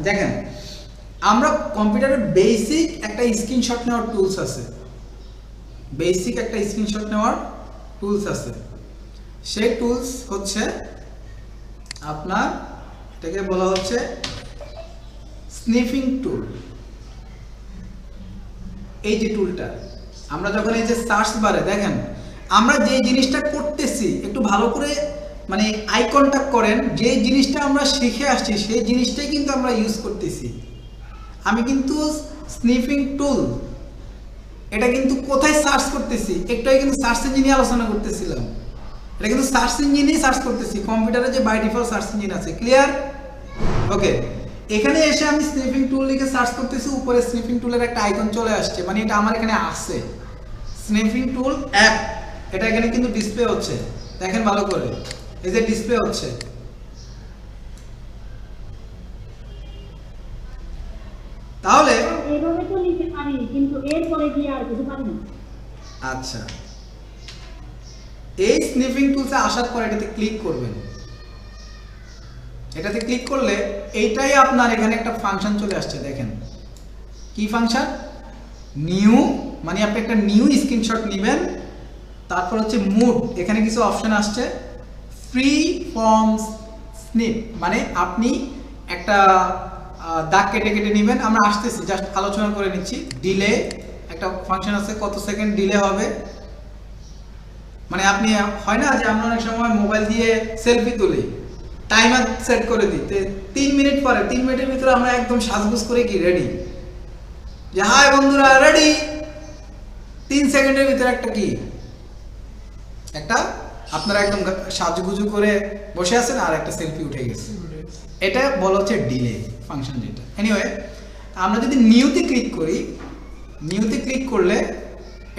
দেখেন আমরা কম্পিউটারে বেসিক একটা স্ক্রিনশট নেওয়ার টুলস আছে, বেসিক একটা স্ক্রিনশট নেওয়ার টুলস আছে। সেই টুলস হচ্ছে আপনার, এটাকে বলা হচ্ছে স্নিফিং টুল। এই যে টুলটা আমরা যখন এই যে সার্চ বারে দেখেন আমরা যে জিনিসটা করতেছি একটু ভালো করে মানে আই কন্টাক্ট করেন, যে জিনিসটা আমরা শিখে আসছি সেই জিনিসটাই কিন্তু আমরা ইউজ করতেছি। আমি কিন্তু স্নিফিং টুল এটা কিন্তু কোথায় সার্চ করতেছি, একটাই কিন্তু সার্চ ইঞ্জিনে আলোচনা করতেছিলাম, এটা কিন্তু সার্চ ইঞ্জিনেই সার্চ করতেছি, কম্পিউটারে যে বাই ডিফল্ট সার্চ ইঞ্জিন আছে। ক্লিয়ার? ওকে, এখানে এসে আমি স্নিফিং টুল লিখে সার্চ করতেছি, উপরে স্নিফিং টুলের একটা আইকন চলে আসছে, মানে এটা আমার এখানে আসছে স্নিফিং টুল অ্যাপ। এটা এখানে কিন্তু ডিসপ্লে হচ্ছে, দেখেন ভালো করে, এই যে ডিসপ্লে হচ্ছে। তাহলে এইভাবে তো নিতে পারি, কিন্তু এরপরে গিয়ে আর কিছু পারি না। আচ্ছা, এই স্নিফিং টুলসে আসার পর এটাতে ক্লিক করবেন। এটাতে ক্লিক করলে এইটাই আপনার এখানে একটা ফাংশন চলে আসছে, দেখেন কি ফাংশন, নিউ, মানে আপনি একটা নিউ স্ক্রিনশট নেবেন। তারপর হচ্ছে মুড, এখানে কিছু অপশন আসছে, ফ্রি ফর্ম স্নিপ, মানে আপনি একটা দাগ কেটে কেটে নেবেন। আমরা আসতেছি, জাস্ট আলোচনা করে নিচ্ছি। ডিলে একটা ফাংশন আছে, কত সেকেন্ড ডিলে হবে, মানে আপনি হয় না যে আমরা অনেক সময় মোবাইল দিয়ে সেলফি তুলি, টাইমার সেট করে দিতে 3 মিনিট পরে, 3 মিনিটের ভিতরে আমরা একদম সাজগুজ করে কি রেডি, যে হাই বন্ধুরা রেডি, 3 সেকেন্ডের ভিতরে একটা কি একটা আপনারা একদম সাজগুজু করে বসে আছেন আর একটা সেলফি উঠে গেছে, এটা বলা হচ্ছে ডিলে ফাংশন যেটা। এনিওয়ে, আমরা যদি নিউতে ক্লিক করি, নিউতে ক্লিক করলে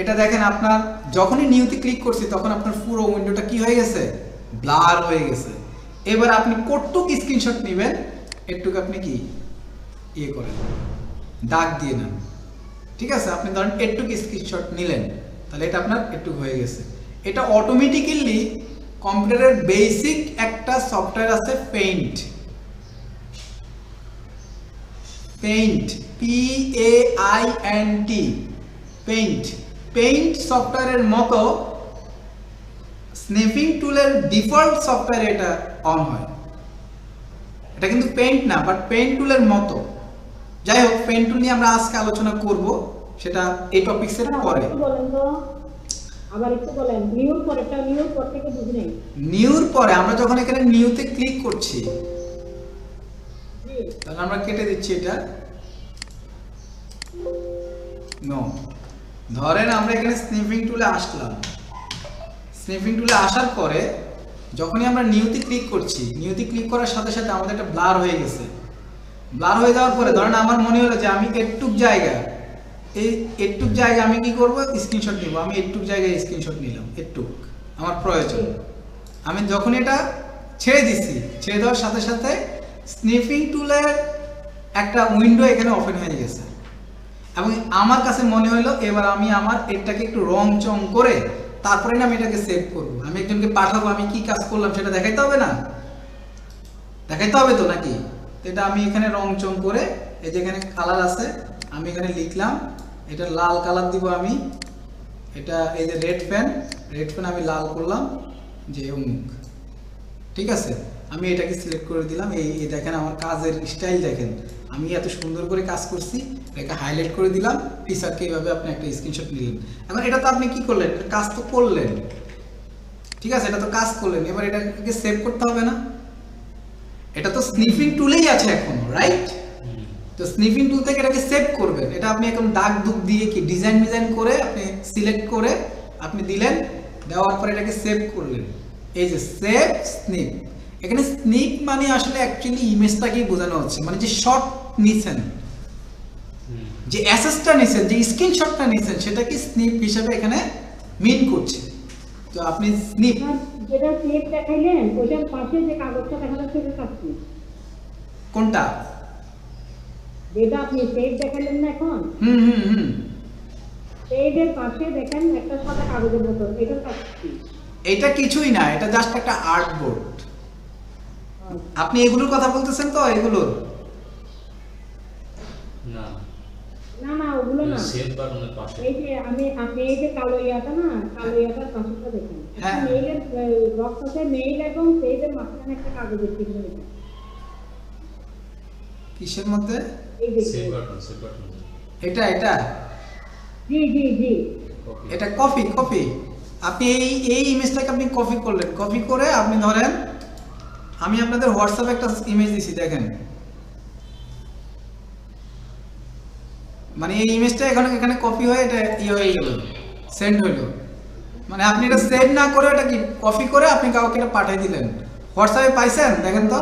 এটা দেখেন আপনার যখনই নিউতে ক্লিক করছি তখন আপনার পুরো উইন্ডোটা কি হয়ে গেছে, ব্লার হয়ে গেছে। এবার আপনি কতটুকু স্ক্রিনশট নেবেন একটুকু আপনি কি ইয়ে করেন, দাগ দিয়ে নেন, ঠিক আছে? আপনি ধরেন একটুকু স্ক্রিনশট নিলেন, তাহলে এটা আপনার একটুকু হয়ে গেছে। এটা অটোমেটিক্যালি কম্পিউটারের বেসিক একটা সফটওয়্যার আছে paint, paint PAINT, paint. Paint সফটওয়্যারের মতো স্নিফিং টুলের ডিফল্ট সফটওয়্যার এটা অন হয়। এটা কিন্তু পেইন্ট না, বাট পেইন্ট টুলের মতো। যাই হোক, পেইন্ট টুল নিয়ে আমরা আজকে আলোচনা করব, সেটা এই টপিকসের পরে। বলেন তো, আবার একটু বলেন, নিউর পরেটা, নিউর পর থেকে বুঝি নাই। নিউর পরে আমরা যখন এখানে নিউতে ক্লিক করছি, তাহলে আমরা কেটে দিচ্ছি এটা। নো, ধরেন আমরা এখানে স্নিফিং টুলে আসলাম, স্নিফিং টুলে আসার পরে যখনই আমরা নিউতে ক্লিক করছি, নিউতে ক্লিক করার সাথে সাথে আমাদের একটা ব্লার হয়ে গেছে। ব্লার হয়ে যাওয়ার পরে ধরেন আমার মনে হলো যে আমি একটুক জায়গা, এই একটুক জায়গা আমি কি করব, স্ক্রিনশট নিব। আমি একটুক জায়গায় স্ক্রিনশট নিলাম, একটুক আমার প্রয়োজন। আমি যখন এটা ছেড়ে দিচ্ছি, ছেড়ে দেওয়ার সাথে সাথে স্নিফিং টুলের একটা উইন্ডো এখানে ওপেন হয়ে গেছে, এবং আমার কাছে মনে হলো এবার আমি আমার এটাকে একটু রং চং করে তারপরে না আমি এটাকে সেভ করবো, আমি একজনকে পাঠাবো, আমি কি কাজ করলাম সেটা দেখাইতে হবে না, দেখাইতে হবে তো নাকি? তো এটা আমি এখানে রং চং করে, এই যে এখানে কালার আছে, আমি এখানে লিখলাম, এটা লাল কালার দিব আমি, এটা এই যে রেড পেন, রেড পেন আমি লাল করলাম যে অমুক, ঠিক আছে? আমি এটাকে সিলেক্ট করে দিলাম। এই দেখেন আমার কাজের স্টাইল দেখেন, আমি এত সুন্দর করে কাজ করছি, এটাকে হাইলাইট করে দিলাম। টিচারকে এইভাবে আপনি একটা স্ক্রিনশট নিলেন। এখন এটা তো আপনি কি করলেন, কাজ তো করলেন, ঠিক আছে? এটা তো কাজ করলেন, এবার এটাকে সেভ করতে হবে না? এটা তো স্নিফিং টুলেই আছে এখনো, রাইট? তো স্নিফিং টুল থেকে এটাকে সেভ করবেন। এটা আপনি এখন দাগ দুগ দিয়ে কি ডিজাইন করে আপনি সিলেক্ট করে আপনি দিলেন, দেওয়ার পরে এটাকে সেভ করলেন। এই যে সেভ স্নিপ, এখানে স্নিপ মানে আসলে অ্যাকচুয়ালি ইমেজটাকেই বোঝানো হচ্ছে, মানে যে শট নিছেন, যে অ্যাসেসটা নিছেন, যে স্ক্রিনশটটা নিছেন, সেটাকে স্নিপ হিসেবে এখানে মিন করছে। তো আপনি স্নিপ যেটা সেভ দেখাইলেন ওটার পাশে যে কাগজটা দেখা যাচ্ছে ওটা কাটছি, কোনটা? যেটা আপনি সেভ দেখাইলেন না এখন, সেভের পাশে দেখেন একটা সাদা কাগজের মতো, এটা কাটছি। এটা কিছুই না, এটা জাস্ট একটা আর্ট বোর্ড। আপনি এগুলোর কথা বলতেছেন তো, এগুলোর সেভ বাটনের পাশে এই যে আপনি এই যে কালো ইয়াটা না, কালো ইয়াটার পাশেটা দেখেন, হ্যাঁ। মেইলের বক্স আছে, মেইল এবং সেভের মাঝখানে একটা কাগজের চিহ্ন আছে। কিসের মধ্যে? এই যে সেভ বাটন এটা এটা জি জি জি ওকে এটা কপি কপি। আপনি এই ইমেজটাকে আপনি কপি করলেন, কপি করে আপনি ধরেন আমি আপনাদের হোয়াটসঅ্যাপে একটা ইমেজ দিছি দেখেন, মানে এই ইমেজটা এখানে কপি হয়ে এটা হয়ে গেল, সেন্ড হইলো। মানে আপনি এটা সেভ না করে এটা কি কপি করে আপনি কাউকে এটা পাঠিয়ে দিলেন। হোয়াটসঅ্যাপে পাইছেন দেখেন তো,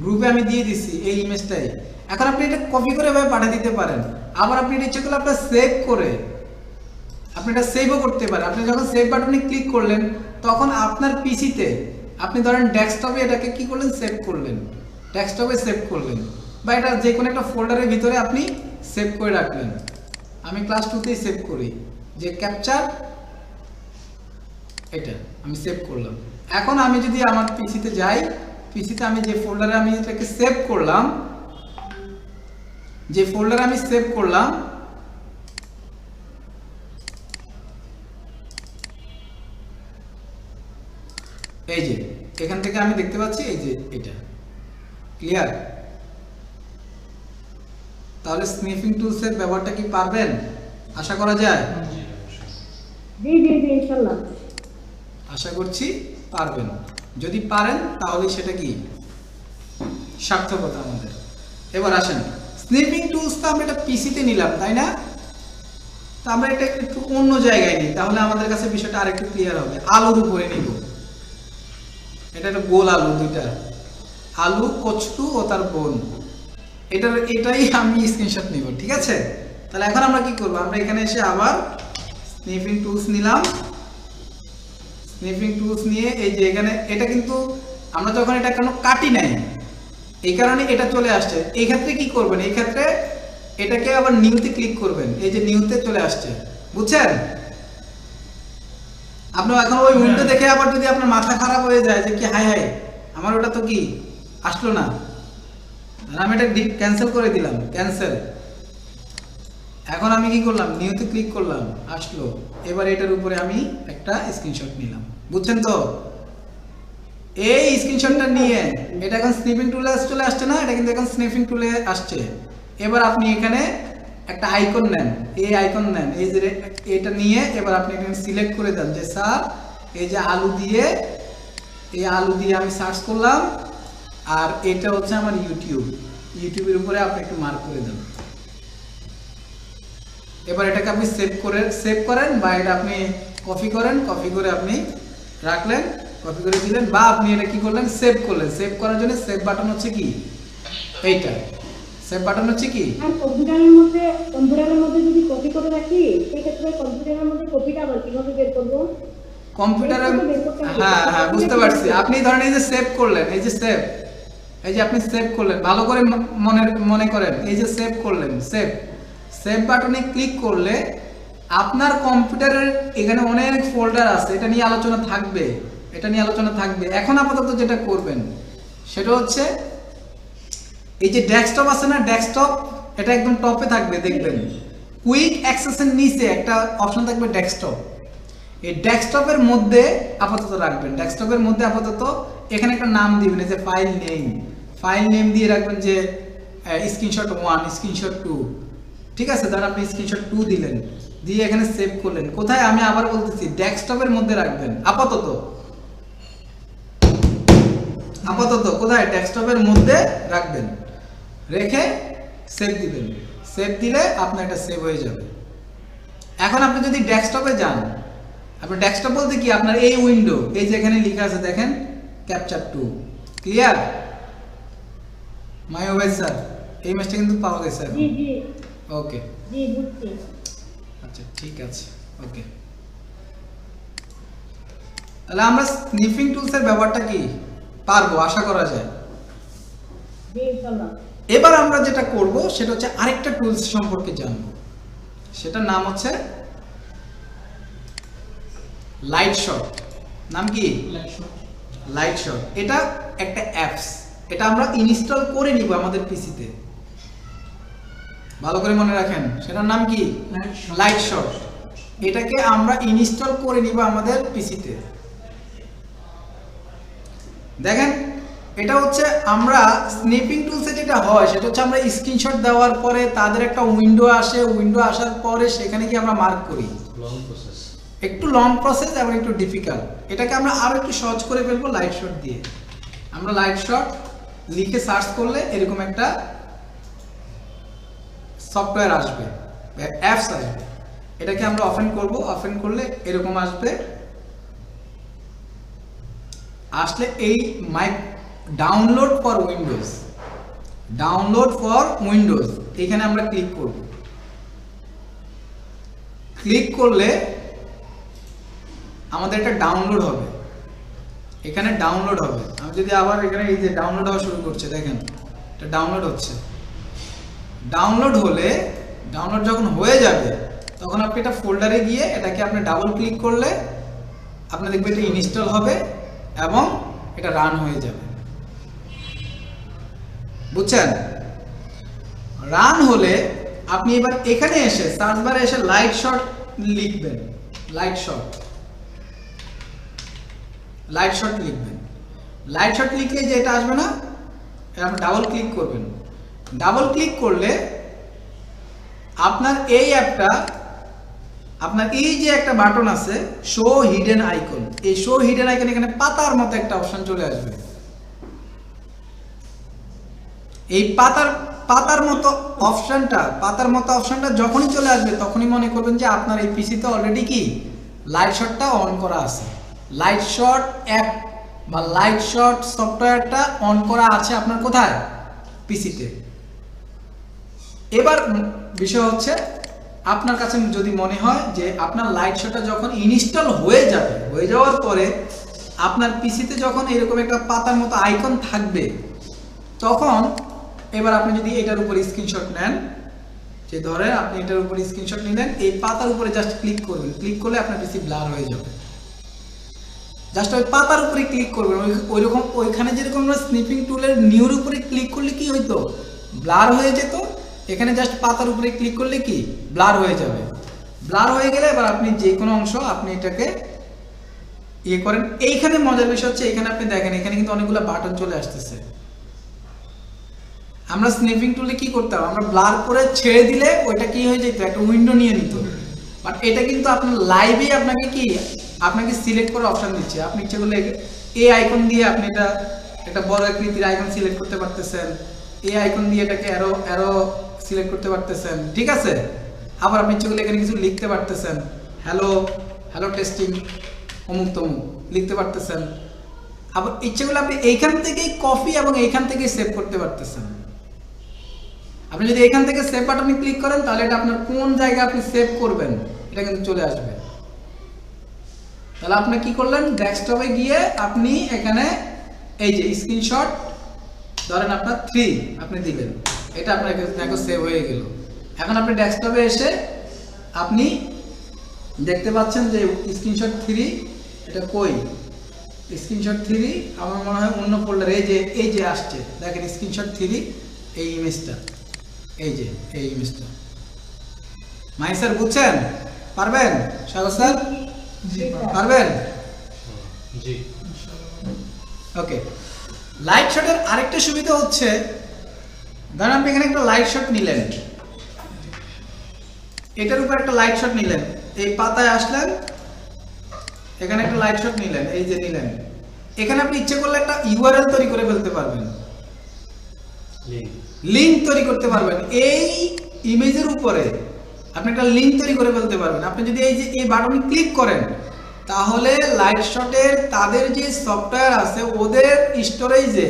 গ্রুপে আমি দিয়ে দিছি এই ইমেজটাই। এখন আপনি এটা কপি করে এভাবে পাঠিয়ে দিতে পারেন। আবার আপনি এটা ইচ্ছে করলে আপনার সেভ করে আপনি এটা সেভও করতে পারেন। আপনি যখন সেভ বাটনে ক্লিক করলেন তখন আপনার পিসিতে আপনি ধরেন ডেস্কটপে এটাকে কি করলেন, সেভ করলেন, ডেস্কটপে সেভ করলেন, বা এটা যে কোনো একটা ফোল্ডারের ভিতরে আপনি সেভ করে রাখলেন। আমি ক্লাস 2তেই সেভ করি যে ক্যাপচার, এটা আমি সেভ করলাম। এখন আমি যদি আমার পিসিতে যাই, পিসিতে আমি যে ফোল্ডারে আমি এটাকে সেভ করলাম, যে ফোল্ডারে আমি সেভ করলাম, এই যে এখান থেকে আমি দেখতে পাচ্ছি এই যে এটা ক্লিয়ার। তাহলে স্নিফিং টুলস এর ব্যবহারটা কি পারবেন আশা করা যায়? জি জি জি ইনশাআল্লাহ আশা করছি পারবেন। যদি পারেন তাহলে সেটা কি সার্থকতা আমাদের। এবার আসেন, স্নিফিং টুলস তো আমরা এটা পিসিতে নিলাম তাই না, তো আমরা এটা একটু অন্য জায়গায় নিই, তাহলে আমাদের কাছে বিষয়টা আরেকটু ক্লিয়ার হবে। আলুর উপরে নিব, এটা একটা গোল আলু, দুইটা আলু, কচু ও তার বোন, এটাই আমি স্ক্রিনশট নিব, ঠিক আছে? তাহলে এখন আমরা কি করব, আমরা এখানে এসে আবার স্নিফিং টুলস নিলাম। স্নিফিং টুলস নিয়ে এই যে এখানে এটা কিন্তু আমরা যখন এটা কোনো কাটি নাই এই কারণে এটা চলে আসছে। এই ক্ষেত্রে কি করবেন, এই ক্ষেত্রে এটাকে আবার নিউতে ক্লিক করবেন, এই যে নিউতে চলে আসছে, বুঝছেন? আপনি এখন ওই উইন্ডো দেখে আবার যদি আপনার মাথা খারাপ হয়ে যায় যে কি হাই হাই আমার ওটা তো কি আসলো না, আমি এটা ক্যান্সেল করে দিলাম, ক্যান্সেল। এখন আমি কি করলাম, নিউতে ক্লিক করলাম, আসলো। এবার এটার উপরে আমি একটা স্ক্রিনশট নিলাম, বুঝছেন তো? এই স্ক্রিনশটটা নিয়ে এটা এখন স্নিপিং টুলে চলে আসছে না, এটা কিন্তু এখন স্নিপিং টুলে আসছে। এবার আপনি এখানে একটা আইকন নেন, এই আইকন নেন, এই যে এটা নিয়ে এবার আপনি এখানে সিলেক্ট করে দেন যে স্যার এই যে আলু দিয়ে, এই আলু দিয়ে আমি সার্চ করলাম, আর এটা হচ্ছে আমার ইউটিউবের উপরে আপনি একটু মার্ক করে দেন। এবার এটাকে আপনি সেভ করেন, বা এটা আপনি কপি করেন, কপি করে আপনি রাখলেন, কপি করে দিলেন, বা আপনি এটা কি করলেন, সেভ করলেন। সেভ করার জন্য সেভ বাটন হচ্ছে কি এইটা, সেভ বাটন হচ্ছে কি, আর কম্পিউটারের মধ্যে যদি কপি করে রাখি সেক্ষেত্রে কম্পিউটারের মধ্যে কপিটা আবার কিভাবে বের করব? কম্পিউটারে, হ্যাঁ হ্যাঁ বুঝতে পারছি। আপনি ধরেন এই যে সেভ করলেন, এই যে সেভ, এই যে আপনি সেভ করলেন, ভালো করে মনে করেন, এই যে সেভ করলেন, সেভ বাটনে ক্লিক করলে আপনার কম্পিউটারের এখানে অনেক ফোল্ডার আছে, এটা নিয়ে আলোচনা থাকবে, এখন আপাতত যেটা করবেন সেটা হচ্ছে এই যে ডেস্কটপ আছে না, ডেস্কটপ, এটা একদম টপে থাকবে, দেখবেন কুইক অ্যাক্সেসের নিচে একটা অপশন থাকবে ডেস্কটপ। এই ডেস্কটপের মধ্যে আপাতত রাখবেন, ডেস্কটপের মধ্যে আপাতত এখানে একটা নাম দিবেন, এই যে ফাইল নেম দিয়ে রাখবেন যে স্ক্রিনশট 1, স্ক্রিনশট 2, ঠিক আছে? ধর আপনি স্ক্রিনশট 2 দিলেন, দিয়ে এখানে সেভ করলেন। কোথায়, আমি আবার বলতেছি ডেস্কটপের মধ্যে রাখবেন আপাতত কোথায়, ডেস্কটপের মধ্যে রাখবেন, রেখে সেভ দিবেন। সেভ দিলে আপনার এটা সেভ হয়ে যাবে। এখন আপনি যদি ডেস্কটপে যান, আপনি ডেস্কটপ বলতে কি আপনার এই উইন্ডো, এই যে এখানে লেখা আছে দেখেন ক্যাপচার 2, ক্লিয়ার? মাই ওয়েস স্যার, এই ম্যাচটা কিন্তু পাওয়া গেছে এখন। জি জি ওকে, জি বুঝছি। আচ্ছা ঠিক আছে, ওকে। তাহলে আমরা স্নিফিং টুলস এর ব্যবহারটা কি পারবো আশা করা যায়। জি ইনশাআল্লাহ। এবার আমরা যেটা করব সেটা হচ্ছে আরেকটা টুলস সম্পর্কে জানবো, সেটার নাম হচ্ছে লাইট শট। নাম কি? Light shot. এটা একটা অ্যাপস, এটা আমরা ইনস্টল করে নিব আমাদের পিসিতে। ভালো করে মনে রাখেন, সেটার নাম কি? Light shot. এটাকে আমরা ইনস্টল করে নিব আমাদের পিসিতে। দেখেন, এটা হচ্ছে আমরা স্নিপিং টুলসে যেটা হয় সেটা হচ্ছে আমরা স্ক্রিনশট দেওয়ার পরে তাদের একটা উইন্ডো আসে, উইন্ডো আসার পরে সেখানে কি আমরা মার্ক করি। একটু লং প্রসেস এবং একটু ডিফিকাল্ট। এটাকে আমরা আরো একটু সহজ করে ফেলবো লাইট শট দিয়ে। আমরা লাইট শট লিখে সার্চ করলে এরকম একটা সফটওয়্যার আসবে, অ্যাপস আসবে। এটাকে আমরা ওপেন করব, ওপেন করলে এরকম আসবে। আসলে এই my download for Windows, download for Windows এখানে আমরা ক্লিক করব। ক্লিক করলে আমাদের এটা ডাউনলোড হবে, এখানে ডাউনলোড হবে। আমি যদি আবার এখানে এই যে ডাউনলোড হওয়া শুরু করছে, দেখেন এটা ডাউনলোড হচ্ছে। ডাউনলোড হলে, ডাউনলোড যখন হয়ে যাবে তখন আপনি এটা ফোল্ডারে গিয়ে এটাকে আপনি ডাবল ক্লিক করলে আপনি দেখবেন এটা ইনস্টল হবে এবং এটা রান হয়ে যাবে। বুঝছেন? রান হলে আপনি এবার এখানে এসে সার্চ বারে এসে লাইট শট লিখবেন, লাইট শট, লাইট শট লিখবেন। লাইট শট লিখলে যে এটা আসবে না, এটা আপনি ডাবল ক্লিক করবেন। ডাবল ক্লিক করলে আপনার এই অ্যাপটা, আপনার এই যে একটা বাটন আছে শো হিডেন আইকন, এই শো হিডেন আইকন এখানে পাতার মতো একটা অপশন চলে আসবে। এই পাতার মতো অপশনটা যখনই চলে আসবে তখনই মনে করবেন যে আপনার এই পিসিতে অলরেডি কি লাইট শটটা অন করা আছে। লাইট শট অ্যাপ বা লাইট শট সফটওয়্যারটা অন করা আছে আপনার কোথায়? পিসিতে। এবার বিষয় হচ্ছে, আপনার কাছে যদি মনে হয় যে আপনার লাইট শটটা যখন ইনস্টল হয়ে যাবে, হয়ে যাওয়ার পরে আপনার পিসিতে যখন এরকম একটা পাতার মতো আইকন থাকবে, তখন এবার আপনি যদি এটার উপর স্ক্রিনশট নেন, যে ধরে আপনি এটার উপর স্ক্রিনশট নিলেন, এই পাতার উপরে জাস্ট ক্লিক করবেন। ক্লিক করলে আপনার পিসি ব্লার হয়ে যাবে। জাস্ট ওই পাতার উপরে ক্লিক করবেন। ওইরকম ওইখানে যেরকম আমরা স্নিপিং টুলের নিউর উপরে ক্লিক করলে কি হইতো? ব্লার হয়ে যেত। এখানে জাস্ট পাতার উপরে ক্লিক করলে কি ব্লার হয়ে যাবে। ব্লার হয়ে গেলে এবার আপনি যে কোনো অংশ আপনি এটাকে ইয়ে করেন। এইখানে মজার বিষয় হচ্ছে, এখানে আপনি দেখেন এখানে কিন্তু অনেকগুলো বাটন চলে আসতেছে। আমরা স্নিপিং টুলে কি করতাম, আমরা ব্লার করে ছেড়ে দিলে ওইটা কি হয়ে যেত, একটা উইন্ডো নিয়ে নিত। বাট এটা কিন্তু আপনার লাইভে আপনাকে সিলেক্ট করার অপশন দিচ্ছে। আপনি ইচ্ছে করলে এই আইকন দিয়ে আপনি এটা একটা বড় আকৃতির আইকন সিলেক্ট করতে পারতেছেন, এই আইকন দিয়ে এটাকে অ্যারো সিলেক্ট করতে পারতেছেন, ঠিক আছে। আবার আপনি ইচ্ছে করলে এখানে কিছু লিখতে পারতেছেন, হ্যালো টেস্টিং অমুক তমুক লিখতে পারতেছেন। আবার ইচ্ছে করলে আপনি এইখান থেকেই কপি এবং এইখান থেকেই সেভ করতে পারতেছেন। আপনি যদি এখান থেকে সেভ বাটনে ক্লিক করেন তাহলে এটা আপনার কোন জায়গায় আপনি সেভ করবেন এটা কিন্তু চলে আসবে। তাহলে আপনি কি করলেন, ডেস্কটপে গিয়ে আপনি এখানে এই যে স্ক্রিনশট ধরেন আপনার 3 আপনি দিলেন, এটা আপনার এখন সেভ হয়ে গেল। এখন আপনি ডেস্কটপে এসে আপনি দেখতে পাচ্ছেন যে স্ক্রিনশট 3 এটা কই, স্ক্রিনশট 3 আমার মনে হয় অন্য ফোল্ডারে এই যে আসছে, দেখেন স্ক্রিনশট 3 এই ইমেজটা, এই যে এই ইমেজটা। মাই স্যার বুঝছেন? পারবেন? সাগর স্যার পারবেন? জি। ওকে। লাইট শটের আরেকটা সুবিধা হচ্ছে, ধরেন আপনি এখানে একটা লাইট শট নিলেন, এটার উপর একটা লাইট শট নিলেন, এই পাতায় আসলেন, এখানে একটা লাইট শট নিলেন, এই যে নিলেন, এখানে আপনি ইচ্ছে করলে একটা ইউআরএল তৈরি করে ফেলতে পারবেন, লিংক তৈরি করতে পারবেন। এই ইমেজের উপরে আপনি একটা লিংক তৈরি করে ফেলতে পারবেন। আপনি যদি এই যে এই বাটনে ক্লিক করেন তাহলে লাইট শটের তাদের যে সফটওয়্যার আছে ওদের স্টোরেজে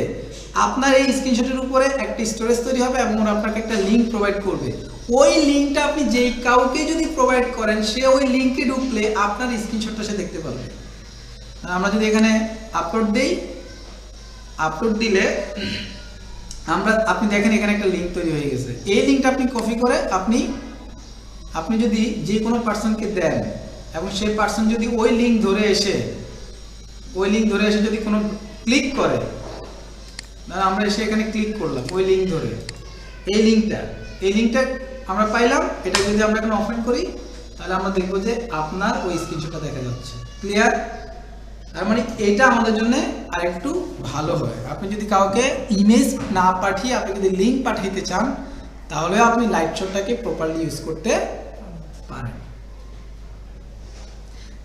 আপনার এই স্ক্রিনশটের উপরে একটা স্টোরেজ তৈরি হবে এবং ওরা আপনাকে একটা লিংক প্রোভাইড করবে। ওই লিংকটা আপনি যেই কাউকে যদি প্রোভাইড করেন সে ওই লিংকে ঢুকলে আপনার স্ক্রিনশটটা সে দেখতে পারবে। আমরা যদি এখানে আপলোড দেই, আপলোড দিলে আপনি দেখেন এখানে একটা লিংক তৈরি হয়ে গেছে। এই লিংকটা আপনি কপি করে আপনি যদি যে কোনো পার্সনকে দেন এবং সেই পার্সন যদি ওই লিংক ধরে এসে যদি কোনো ক্লিক করে, আমরা এসে এখানে ক্লিক করলাম ওই লিংক ধরে, এই লিংকটা আমরা পাইলাম। এটা যদি আমরা এখন ওপেন করি তাহলে আমরা দেখব যে আপনার ওই স্ক্রিনশটটা দেখা যাচ্ছে। ক্লিয়ার? তার মানে এটা আমাদের জন্য আরেকটু ভালো হয়। আপনি যদি কাউকে ইমেজ না পাঠিয়ে আপনি যদি লিংক পাঠাইতে চান তাহলে আপনি লাইট শটটাকে প্রপারলি ইউজ করতে পারেন।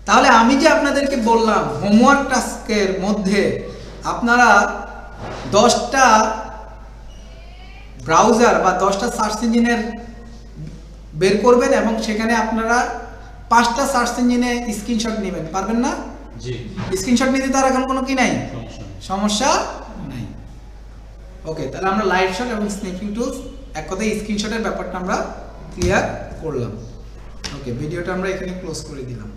তাহলে আমি যে আপনাদেরকে বললাম হোমওয়ার্ক টাস্কের মধ্যে আপনারা 10টা ব্রাউজার বা 10টা সার্চ ইঞ্জিনের বের করবেন এবং সেখানে আপনারা 5টা সার্চ ইঞ্জিনে স্ক্রিনশট নেবেন, পারবেন না? জি। স্ক্রিনশট নিতে তার এখন কোনো কি নাই, সমস্যা নেই। সমস্যা নাই। ওকে, তাহলে আমরা লাইট শট এবং স্নিপিং টুলস এক কথায় স্ক্রিনশটের ব্যাপারটা আমরা ক্লিয়ার করলাম। ওকে, ভিডিওটা আমরা এখানে ক্লোজ করে দিলাম।